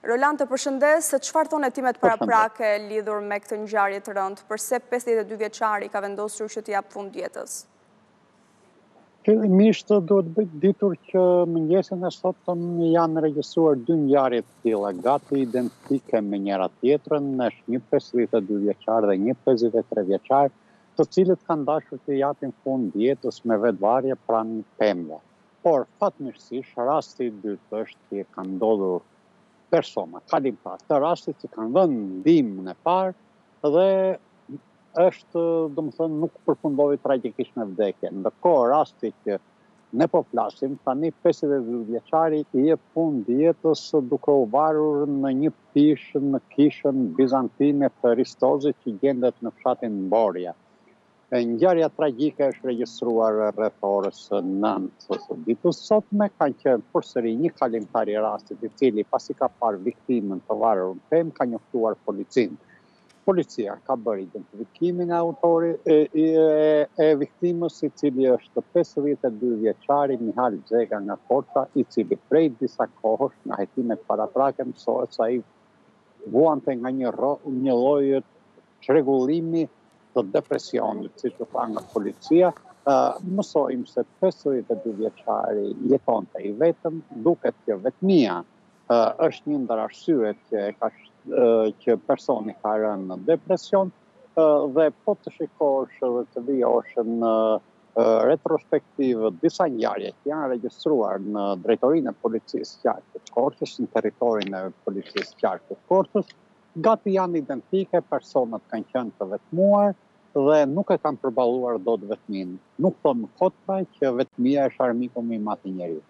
Roland, të përshëndes, çfarë thonë hetimet paraprake lidhur me këtë ngjarje të rëndë, përse 52 vjeçari ka vendosur që t'i jap fund jetës? Fillimisht duhet bëjt ditur që mëngjesin e sotëm janë regjistruar 2 ngjarje të tilla, gati identike me njëra tjetrën, është një 52 vjeçar dhe një 53 vjeçar, të cilët kanë dashur të japin fund jetës me vetvarje pranë pemëve. Por fatmirësisht rasti i dytë është që kanë ndodhur persona kalimtar të rastit që kanë dhënë ndihmën e parë dhe është, domethënë, nuk përfundoi tragjikisht me vdekje. Ndërkohë rasti që ne po flasim tani 52 vjeçari i jep fund jetës duke u varur në një pishë në kishën bizantine të Ristozit që gjendet në fshatin Mborja. Ngjarja tragjike është regjistruar rreth orës 9 së ditës sotme, kanë qenë përsëri një kalimtar i rastit i cili pasi ka parë viktimën të varur në pemë ka njoftuar policinë. Policia ka bërë identifikimin e autorit e viktimës, i cili është 52 vjeçari Mihal Xhega nga Korça, i cili prej disa kohësh nga hetimet paraprake mësohet se ai vuante nga një lloj çrregullimi të depresionit, siç u tha nga policia. Mësojmë se 52 vjeçari jetonte i vetëm, duket që vetmia është një ndër arsyet që personi ka rënë në depresion, dhe po të shikosh dhe të vijosh në retrospektivë disa ngjarje që janë regjistruar në drejtorinë e policisë qarke të Korçës, në territorin e policisë qarke të Korçës, gati janë identike, personat kanë qenë të vetmuar dhe nuk e kanë përballuar dot vetminë. Nuk thonë kot pra që vetmia është armiku më i madh i njeriut.